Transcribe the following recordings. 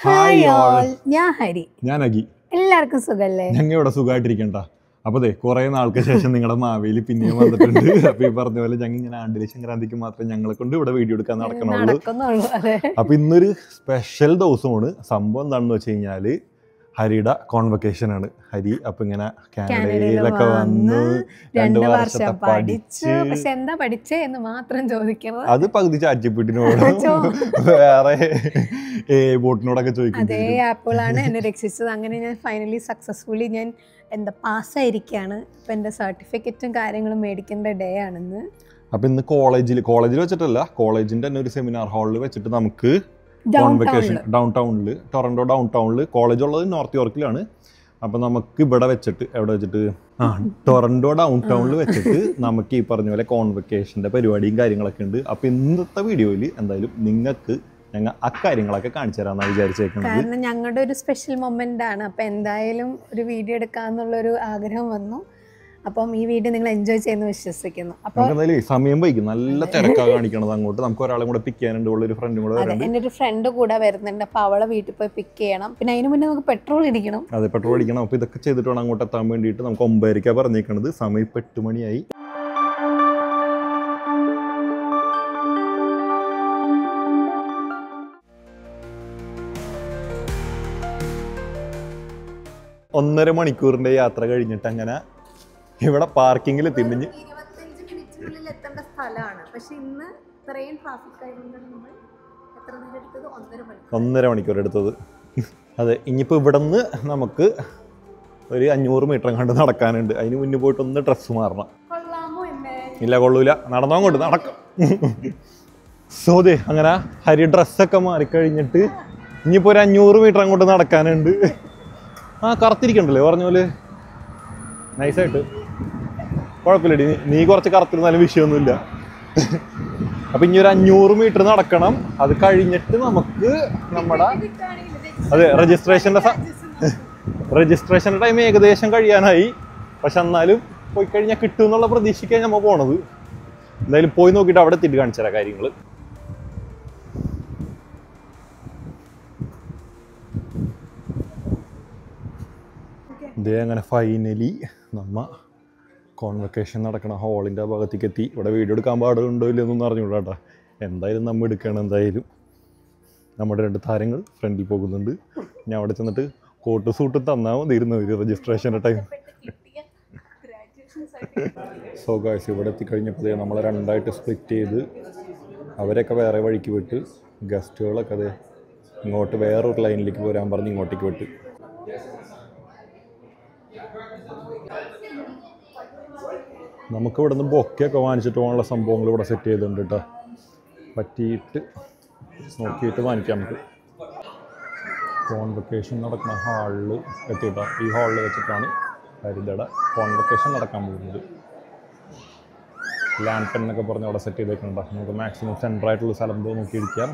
Hi all, ഞാൻ ഹരി. ഞാൻ അഗി. എല്ലാവർക്കും സുഖല്ലേ? ഞങ്ങൾ ഇവിടെ സുഖമായിട്ടിരിക്കണ്ട. അപ്പൊ കുറെ നാൾക്ക് ശേഷം നിങ്ങളുടെ മാവേലി പിന്നെയും വന്നിട്ടുണ്ട്. അപ്പൊ ഈ പറഞ്ഞ പോലെ ഞങ്ങൾ ഇങ്ങനെ ആണ്ടിലെ സംക്രാന്തിക്ക് മാത്രമേ ഞങ്ങളെ കൊണ്ട് ഇവിടെ വീഡിയോ എടുക്കാൻ നടക്കണുള്ളൂ. അപ്പൊ ഇന്നൊരു സ്പെഷ്യൽ ദിവസമാണ്. സംഭവം എന്താണെന്ന് വെച്ച് കഴിഞ്ഞാല് ഹരിയുടെ കോൺവക്കേഷൻ ആണ്. ഹരി അപ്പൊ ഇങ്ങനെ കാനഡയിലൊക്കെ വന്ന് 2 വർഷം പഠിച്ചു. പക്ഷെ എന്താ പഠിച്ചേ എന്ന് മാത്രം ചോദിക്കുന്നത്. അത് പകുതി ചാറ്റിപ്പിട്ടിനോട് വേറെ ബോട്ടിനോടൊക്കെ ചോദിക്കുന്നത്. അതേ ആപ്പുകളാണ് എന്നെ രക്ഷിച്ചത്. അങ്ങനെ ഞാൻ ഫൈനലി സക്സസ്ഫുള്ളി ഞാൻ പാസ്സായിരിക്കുകയാണ്. ഇപ്പൊ എന്റെ സർട്ടിഫിക്കറ്റും കാര്യങ്ങളും മേടിക്കേണ്ട ഡേ ആണെന്ന്. അപ്പൊ ഇന്ന് കോളേജിൽ വെച്ചിട്ടല്ല, കോളേജിന്റെ തന്നെ ഒരു സെമിനാർ ഹാളിൽ വെച്ചിട്ട് നമുക്ക് കോൺവക്കേഷൻ ടൊറന്റോ ഡൗൺ ടൗണിൽ, കോളേജ് ഉള്ളത് നോർത്ത് യോർക്കിലാണ്. അപ്പൊ നമുക്ക് ഇവിടെ വെച്ചിട്ട് ടൊറന്റോ ഡൗൺ ടൗണിൽ വെച്ചിട്ട് നമുക്ക് ഈ പറഞ്ഞ പോലെ കോൺവക്കേഷന്റെ പരിപാടിയും കാര്യങ്ങളൊക്കെ ഉണ്ട്. അപ്പൊ ഇന്നത്തെ വീഡിയോയിൽ എന്തായാലും നിങ്ങൾക്ക് ഞങ്ങൾ അക്കാര്യങ്ങളൊക്കെ കാണിച്ചു തരാമെന്നാണ് വിചാരിച്ചേക്കുന്നത്. കാരണം ഞങ്ങളുടെ ഒരു സ്പെഷ്യൽ മൊമെന്റ് ആണ്. അപ്പൊ എന്തായാലും ഒരു വീഡിയോ എടുക്കാന്നുള്ളൊരു ആഗ്രഹം വന്നു. അപ്പം ഈ വീഡിയോ നിങ്ങൾ എൻജോയ് ചെയ്യുന്നു വിശ്വസിക്കുന്നു. അപ്പൊ എന്തായാലും സമയം വൈകും, നല്ല തിരക്കാ കാണിക്കണത്. അങ്ങോട്ട് നമുക്ക് ഒരാളെ കൂടെ പിക്ക് ചെയ്യാനുണ്ട്. ഒരു ഫ്രണ്ടും കൂടെ വരുന്നുണ്ട്. എന്റെ ഒരു ഫ്രണ്ട് കൂടെ വരുന്നുണ്ട്. അപ്പൊ അവളെ വീട്ടിൽ പോയി പിക്ക് ചെയ്യണം. പിന്നെ അതിന് മുന്നേ നമുക്ക് പെട്രോൾ അടിക്കണം. അതെ, പെട്രോൾ അടിക്കണം. അപ്പൊ ഇതൊക്കെ ചെയ്തിട്ട് വേണം അങ്ങോട്ട് എത്താൻ വേണ്ടിയിട്ട്. നമുക്ക് 9:00 പറഞ്ഞേക്കണത്. സമയം 8 മണിയായി. ഒന്നര മണിക്കൂറിന്റെ യാത്ര കഴിഞ്ഞിട്ട് അങ്ങനെ ഇവിടെ പാർക്കിങ്ങിൽ എത്തിണ്ടെങ്കിൽ 25 മിനിറ്റിനുള്ളിൽ എത്തേണ്ട സ്ഥലമാണ്. പക്ഷെ ഇന്ന് ഇത്രയും ട്രാഫിക് ആയതുകൊണ്ട് നമ്മൾ എത്ര നേരം എടുത്തത്? 1.5 മണിക്കൂർ എടുത്തത്. അതെ, ഇനിയിപ്പോൾ ഇവിടെ നിന്ന് നമുക്ക് ഒരു 500 മീറ്റർ കണ്ട് നടക്കാനുണ്ട്. അതിന് മുന്നേ പോയിട്ട് ഒന്ന് ഡ്രസ്സ് മാറണം. ഇല്ല, കൊള്ളൂല, നടന്നോങ്ങോട്ട് നടക്കാം. സോദേ അങ്ങനെ ഹരി ഡ്രസ്സൊക്കെ മാറിക്കഴിഞ്ഞിട്ട് ഇനിയിപ്പോൾ ഒരു 500 മീറ്റർ അങ്ങോട്ട് നടക്കാനുണ്ട്. കറുത്തിരിക്കണ്ടല്ലേ പറഞ്ഞ പോലെ, നൈസായിട്ട്. കുഴപ്പമില്ലടി, നീ കുറച്ച് കറുത്തിരുന്നാലും വിഷയമൊന്നുമില്ല. അപ്പം ഇനി ഒരു 500 മീറ്റർ നടക്കണം. അത് കഴിഞ്ഞിട്ട് നമുക്ക് നമ്മുടെ രജിസ്ട്രേഷൻ്റെ ടൈം ഏകദേശം കഴിയാനായി. പക്ഷെ എന്നാലും പോയി കഴിഞ്ഞാൽ കിട്ടും എന്നുള്ള പ്രതീക്ഷിക്കാൻ നമ്മൾ പോണത്. എന്തായാലും പോയി നോക്കിയിട്ട് അവിടെ എത്തിയിട്ട് കാണിച്ചു തരാം കാര്യങ്ങൾ. ഇതേ അങ്ങനെ ഫൈനലി നമ്മ കോൺവക്കേഷൻ നടക്കണ ഹാളിൻ്റെ ഭാഗത്തേക്ക് എത്തി. ഇവിടെ വീഡിയോ എടുക്കാൻ പാടുണ്ടോ ഇല്ലെന്നൊന്നും അറിഞ്ഞൂടാ കേട്ടോ. എന്തായാലും നമ്മൾ എടുക്കണം. എന്തായാലും നമ്മുടെ 2 താരങ്ങൾ ഫ്രണ്ടിൽ പോകുന്നുണ്ട്. ഞാൻ അവിടെ ചെന്നിട്ട് കോട്ട് സൂട്ട് തന്നാൽ മതിയിരുന്നു ഒരു രജിസ്ട്രേഷൻ്റെ ടൈം. സോ ഗായ്സ്, ഇവിടെ എത്തിക്കഴിഞ്ഞപ്പോൾ നമ്മളെ 2ആയിട്ട് സ്പ്ലിറ്റ് ചെയ്ത് അവരൊക്കെ വേറെ വഴിക്ക് വിട്ട്, ഗസ്റ്റുകളൊക്കെ അതെ ഇങ്ങോട്ട് വേറൊരു ലൈനിലേക്ക് പോരാൻ പറഞ്ഞ് ഇങ്ങോട്ടേക്ക് വിട്ട്. നമുക്ക് ഇവിടെ നിന്ന് ബൊക്കെയൊക്കെ വാങ്ങിച്ചിട്ട് പോകാനുള്ള സംഭവങ്ങൾ ഇവിടെ സെറ്റ് ചെയ്തിട്ടുണ്ട് കേട്ടോ. പറ്റിയിട്ട് നോക്കിയിട്ട് വാങ്ങിക്കാം നമുക്ക്. കോൺവക്കേഷൻ നടക്കുന്ന ഹാളിൽ എത്തിയിട്ടാണ്. ഈ ഹാളിൽ വെച്ചിട്ടാണ് ഹരിതയുടെ കോൺവക്കേഷൻ നടക്കാൻ പോകുന്നത്. ലാൻഡ് പെൻ എന്നൊക്കെ പറഞ്ഞ് അവിടെ സെറ്റ് ചെയ്തേക്കുന്നുണ്ട്. നമുക്ക് മാക്സിമം സെൻറ്ററായിട്ടുള്ള സ്ഥലം നോക്കിയിരിക്കാം.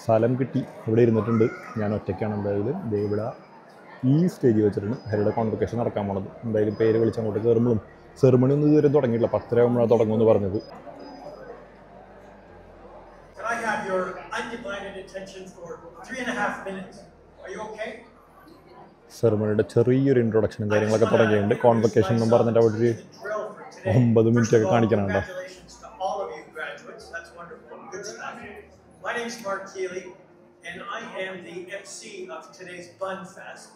സ്ഥലം കിട്ടി, ഇവിടെ ഇരുന്നിട്ടുണ്ട്. ഞാൻ ഒറ്റയ്ക്കാണ്. എന്തായാലും ഇവിടെ ഈ സ്റ്റേജ് വെച്ചിട്ടാണ് ഹരിയുടെ കോൺവക്കേഷൻ നടക്കാൻ പോണത്. എന്തായാലും പേര് വിളിച്ച് അങ്ങോട്ട് കയറുമ്പോഴും സെറിമണി ഒന്നും ഇതുവരെ തുടങ്ങിയിട്ടില്ല. 10:30 ആകുമ്പോഴാണ് തുടങ്ങുമെന്ന് പറഞ്ഞത്. സെറിമണിയുടെ ചെറിയൊരു ഇൻട്രൊഡക്ഷനും കാര്യങ്ങളൊക്കെ തുടങ്ങിയിട്ടുണ്ട്. കോൺവക്കേഷൻ എന്നും പറഞ്ഞിട്ട് അവിടെ ഒരു 9 മിനിറ്റ് ഒക്കെ കാണിക്കണുണ്ടോ. My name is Mark Keeley, and I am the MC of today's Bun Fest.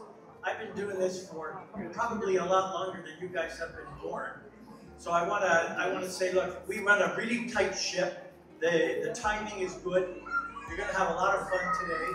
I've been doing this for probably a lot longer than you guys have been born. So I want to say, look, we run a really tight ship. The timing is good. You're going to have a lot of fun today.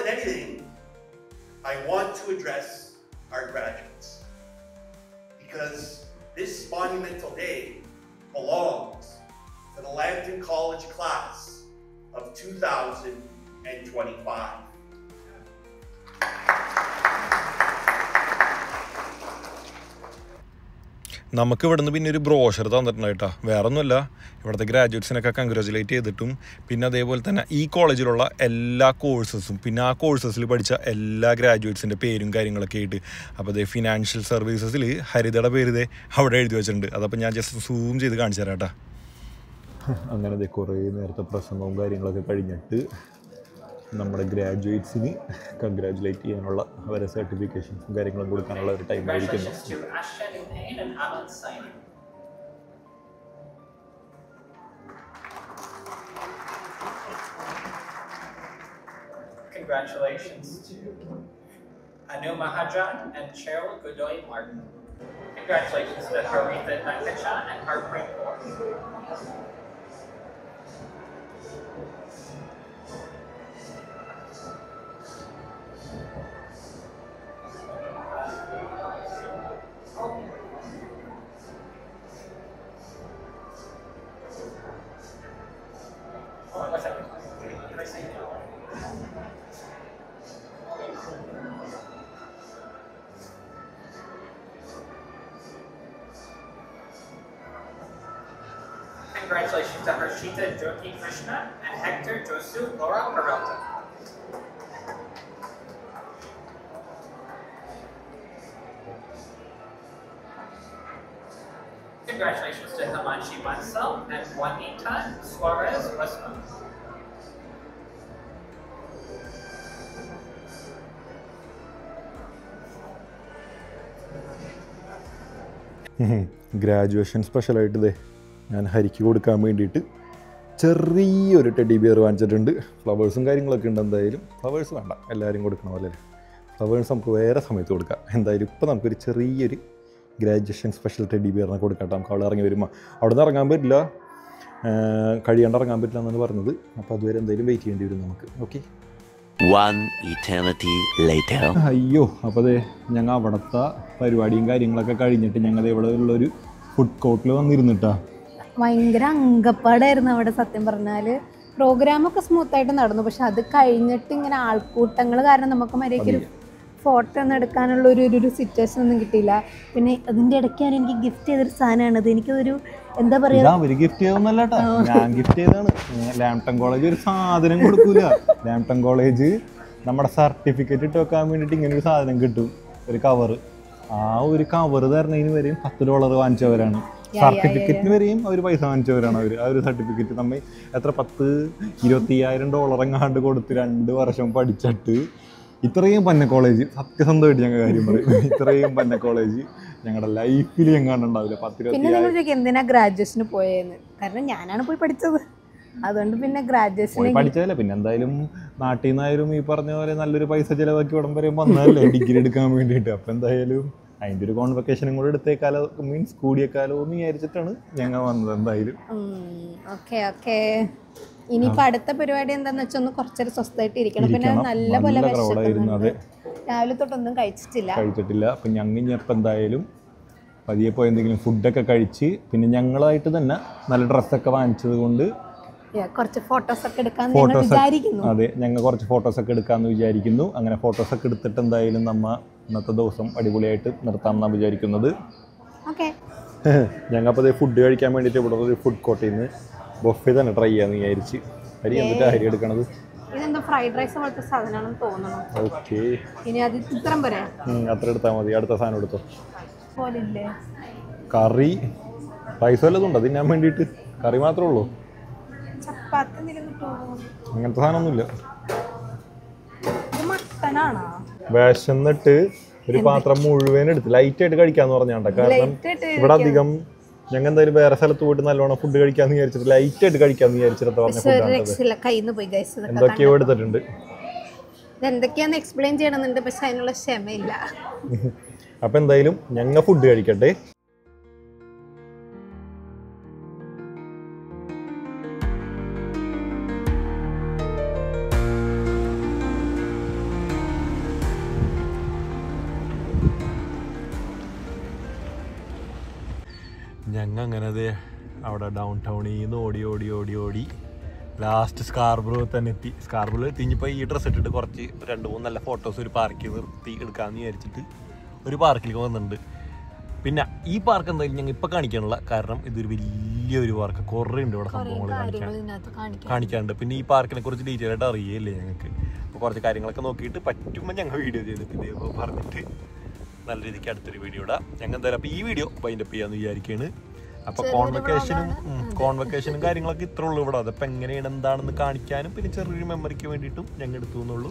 than anything, I want to address our graduates. Because this monumental day belongs to the Lambton College class of 2025. നമുക്ക് ഇവിടുന്ന് പിന്നെ ഒരു brochure തന്നിട്ടുണ്ട് കേട്ടോ. വേറെ ഒന്നുമല്ല, ഇവിടുത്തെ ഗ്രാജുവേറ്റ്സിനൊക്കെ congratulate ചെയ്തിട്ടും പിന്നെ അതേപോലെ തന്നെ ഈ കോളേജിലുള്ള എല്ലാ കോഴ്സസും പിന്നെ ആ കോഴ്സസിൽ പഠിച്ച എല്ലാ ഗ്രാജുവേറ്റ്സിൻ്റെ പേരും കാര്യങ്ങളൊക്കെ ആയിട്ട്. അപ്പോൾ ഇതേ ഫിനാൻഷ്യൽ സർവീസസിൽ ഹരിതയുടെ പേര് ഇതേ അവിടെ എഴുതി വെച്ചിട്ടുണ്ട്. അതപ്പോൾ ഞാൻ ജസ്റ്റ് സൂം ചെയ്ത് കാണിച്ചു തരാം കേട്ടോ. അങ്ങനെ ഇതേ കുറേ നേരത്തെ പ്രസംഗവും കാര്യങ്ങളൊക്കെ കഴിഞ്ഞിട്ട് നമ്മുടെ ഗ്രാജുവേറ്റ്സിന് കൺഗ്രാജുലേറ്റ് ചെയ്യാനുള്ള അവരെ സർട്ടിഫിക്കേഷൻസും കാര്യങ്ങളും കൊടുക്കാനുള്ള ഒരു ടൈം ആയിരിക്കുന്നു. Congratulations to Anu Mahajan and Cheryl Godoy Martin. Congratulations to Haritha Nankachan and Harpreet Kaur. Congratulations to Harshita Jyoti Krishna and Hector Josu Laura Peralta. Congratulations to Himanshi Bansal and Juanita Suarez Rusman. Graduation സ്പെഷ്യലായിട്ട് ഇതേ ഞാൻ ഹരിക്ക് കൊടുക്കാൻ വേണ്ടിയിട്ട് ചെറിയൊരു teddy bear വാങ്ങിച്ചിട്ടുണ്ട്. ഫ്ലവേഴ്സും കാര്യങ്ങളൊക്കെ ഉണ്ട്. എന്തായാലും ഫ്ലവേഴ്സ് വേണ്ട, എല്ലാവരും കൊടുക്കണ പോലെ അല്ലേ. ഫ്ലവേഴ്സ് നമുക്ക് വേറെ സമയത്ത് കൊടുക്കാം. എന്തായാലും ഇപ്പോൾ നമുക്കൊരു ചെറിയൊരു ഗ്രാജുവേഷൻ സ്പെഷ്യൽ ടെഡി ബിയറിനെ കൊടുക്കാം. നമുക്ക് അവിടെ ഇറങ്ങി വരുമ്പോൾ അവിടെ നിന്ന് ഇറങ്ങാൻ പറ്റില്ല, കഴിയാണ്ട് ഇറങ്ങാൻ പറ്റില്ല എന്നാണ് പറഞ്ഞത്. അപ്പോൾ അതുവരെ എന്തായാലും വെയിറ്റ് ചെയ്യേണ്ടി വരും നമുക്ക്. ഓക്കെ. One eternity later. അയ്യോ, അപ്പോൾ അതെ ഞങ്ങൾ അവിടുത്തെ പരിപാടിയും കാര്യങ്ങളൊക്കെ കഴിഞ്ഞിട്ട് ഞങ്ങൾ ഇവിടെ ഉള്ളൊരു ഫുഡ് കോർട്ടിൽ വന്നിരുന്നിട്ടാ. ഭയങ്കര അങ്കപ്പാടായിരുന്നു അവിടെ. സത്യം പറഞ്ഞാൽ പ്രോഗ്രാമൊക്കെ സ്മൂത്തായിട്ട് നടന്നു. പക്ഷെ അത് കഴിഞ്ഞിട്ട് ഇങ്ങനെ ആൾക്കൂട്ടങ്ങൾ കാരണം നമുക്ക് മര്യാദയ്ക്ക് ഫോട്ടോ ഒന്നും എടുക്കാനുള്ള ഒരു സിറ്റുവേഷൻ ഒന്നും കിട്ടിയില്ല. പിന്നെ അതിൻ്റെ ഇടയ്ക്കാണ് എനിക്ക് ഗിഫ്റ്റ് ചെയ്തൊരു സാധനമാണത്. എനിക്കതൊരു എന്താ പറയുക, അവര് ഗിഫ്റ്റ് ചെയ്തൊന്നല്ല കേട്ടോ, ഞാൻ ഗിഫ്റ്റ് ചെയ്താണ്. ലാംപ്ടൺ കോളേജ് ഒരു സാധനം കൊടുക്കൂല. ലാംപ്ടൺ കോളേജ് നമ്മുടെ സർട്ടിഫിക്കറ്റ് ഇട്ട് വെക്കാൻ വേണ്ടിയിട്ട് ഇങ്ങനെ ഒരു സാധനം കിട്ടും, ഒരു കവറ്. ആ ഒരു കവറ് തരണതിന് വരെയും $10 വാങ്ങിച്ചവരാണ്. സർട്ടിഫിക്കറ്റിന് വരെയും അവർ പൈസ വാങ്ങിച്ചവരാണ്. അവർ ആ ഒരു സർട്ടിഫിക്കറ്റ് നമ്മൾ എത്ര $10,000-25,000 എങ്ങാണ്ട് കൊടുത്ത് 2 വർഷം പഠിച്ചിട്ട് ഇത്രയും പന്ന കോളേജ്, സത്യസന്ധമായിട്ട് ഞങ്ങൾ കാര്യം പറയും, ഇത്രയും പന്ന കോളേജ് ഞങ്ങളുടെ ലൈഫിൽ എങ്ങാണ്ടുണ്ടാവില്ല. 10-20 എന്തിനാ ഗ്രാജുവേഷന് പോയെന്ന്. കാരണം ഞാനാണ് പോയി പഠിച്ചത്, അതുകൊണ്ട് പിന്നെ ഗ്രാജുവേഷൻ പഠിച്ചതല്ലേ. പിന്നെ എന്തായാലും നാട്ടിൽ നിന്നായാലും ഈ പറഞ്ഞ പോലെ നല്ലൊരു പൈസ ചിലവാക്കി ഉടൻ വരെ വന്നതല്ലേ ഡിഗ്രി എടുക്കാൻ വേണ്ടിയിട്ട്. അപ്പം എന്തായാലും അതിൻ്റെ ഒരു കോൺവെക്കേഷനും കൂടെ എടുത്തേക്കാലോ, മീൻസ് കൂടിയേക്കാലോ എന്ന് വിചാരിച്ചിട്ടാണ് ഞങ്ങൾ വന്നത്. എന്തായാലും ഓക്കെ ഓക്കെ. ഇനിയിപ്പോൾ അടുത്ത പരിപാടി എന്താണെന്ന് വെച്ചാൽ ഒന്ന് കുറച്ചൊരു സ്വസ്ഥമായിട്ട് ഇരിക്കണം. പിന്നെ നല്ല പോലെ രാവിലെ തൊട്ടൊന്നും കഴിച്ചിട്ടില്ല. അപ്പം ഞങ്ങൾ ഇനിയിപ്പോൾ എന്തായാലും പതിയെ പോയി എന്തെങ്കിലും ഫുഡൊക്കെ കഴിച്ച് പിന്നെ ഞങ്ങളായിട്ട് തന്നെ നല്ല ഡ്രസ്സൊക്കെ വാങ്ങിച്ചത് കൊണ്ട് കുറച്ച് ഫോട്ടോസൊക്കെ എടുക്കാമെന്ന് വിചാരിക്കുന്നു. അതെ, ഞങ്ങൾ കുറച്ച് ഫോട്ടോസൊക്കെ എടുക്കാമെന്ന് വിചാരിക്കുന്നു. അങ്ങനെ ഫോട്ടോസൊക്കെ എടുത്തിട്ട് എന്തായാലും നമ്മൾ ഇന്നത്തെ ദിവസം അടിപൊളിയായിട്ട് നിർത്താമെന്നാണ് വിചാരിക്കുന്നത്. ഓക്കെ. ഞങ്ങൾപ്പോൾ ഫുഡ് കഴിക്കാൻ വേണ്ടിയിട്ട് ഇവിടെ ഒരു ഫുഡ് കോർട്ടിൽ നിന്ന് ബൊഫെ തന്നെ ട്രൈ ചെയ്യാമെന്ന് വിചാരിച്ച്. അരി എന്നിട്ട് അരി എടുക്കണത് ഇതെന്താ ഫ്രൈഡ് റൈസ് പോലത്തെ സാധനമാണെന്ന് തോന്നുന്നു. ഓക്കെ, ഇനി അത് ഇത്രയും പോരെ? അത്ര എടുത്താൽ മതി. അടുത്ത സാധനം എടുത്തോ. പോലില്ലേ കറി റൈസ് വല്ലതും ഉണ്ടോ തിന്നാൻ വേണ്ടിയിട്ട്? കറി മാത്രമേ ഉള്ളൂ, ചപ്പാത്തി അങ്ങനത്തെ സാധനമൊന്നുമില്ല. മട്ടനാണോ? വിശന്നിട്ട് ഒരു പാത്രം മുഴുവൻ എടുത്ത് ലൈറ്റായിട്ട് കഴിക്കാന്ന് പറഞ്ഞാണ്ട. കാരണം ഇവിടെ അധികം ഞങ്ങൾ എന്തായാലും വേറെ സ്ഥലത്ത് പോയിട്ട് നല്ലോണം ഫുഡ് കഴിക്കാന്ന് വിചാരിച്ചിട്ട് ലൈറ്റായിട്ട് കഴിക്കാന്ന് വിചാരിച്ചിട്ട് പറഞ്ഞ എന്തൊക്കെയോ എടുത്തിട്ടുണ്ട്. എന്തൊക്കെയാന്ന് എക്സ്പ്ലെയിൻ ചെയ്യണമെന്നുണ്ട്, പക്ഷെ അതിനുള്ള ക്ഷമയില്ല. അപ്പൊ എന്തായാലും ഞങ്ങൾ ഫുഡ് കഴിക്കട്ടെ. ഞങ്ങൾ അങ്ങനെ അത് അവിടെ ഡൗൺ ടൗണിൽ നിന്ന് ഓടി ലാസ്റ്റ് സ്കാർബ്രോ തന്നെ എത്തി. സ്കാർബ്രോ എത്തിഞ്ഞപ്പോൾ ഈ ഡ്രസ്സ് ഇട്ടിട്ട് കുറച്ച് 2-3 നല്ല ഫോട്ടോസ് ഒരു പാർക്കിൽ നിർത്തി എടുക്കാമെന്ന് വിചാരിച്ചിട്ട് ഒരു പാർക്കിലേക്ക് വന്നിട്ടുണ്ട്. പിന്നെ ഈ പാർക്ക് എന്തായാലും ഞങ്ങൾ ഇപ്പം കാണിക്കാനുള്ള കാരണം ഇതൊരു വലിയൊരു പാർക്ക്, കുറേ ഉണ്ട് ഇവിടെ സംഭവങ്ങൾ കാണിക്കാനുണ്ട്. പിന്നെ ഈ പാർക്കിനെ കുറിച്ച് ഡീറ്റെയിൽ ആയിട്ട് അറിയില്ലേ ഞങ്ങൾക്ക്. അപ്പോൾ കുറച്ച് കാര്യങ്ങളൊക്കെ നോക്കിയിട്ട് പറ്റുമ്പോൾ ഞങ്ങൾ വീഡിയോ ചെയ്തിട്ട് ഇതേപോലെ പറഞ്ഞിട്ട് നല്ല രീതിക്ക് അടുത്തൊരു വീഡിയോ ഇടാം. ഞങ്ങൾ എന്തായാലും അപ്പോൾ ഈ വീഡിയോ വൈൻഡപ്പ് ചെയ്യാമെന്ന് വിചാരിക്കുകയാണ്. അപ്പോൾ കോൺവെക്കേഷനും കാര്യങ്ങളൊക്കെ ഇത്ര ഉള്ളൂ ഇവിടെ. അതപ്പോൾ എങ്ങനെയാണ് എന്താണെന്ന് കാണിക്കാനും പിന്നെ ചെറിയൊരു മെമ്മറിക്ക് വേണ്ടിയിട്ടും ഞങ്ങൾ എടുത്തു എന്നുള്ളൂ.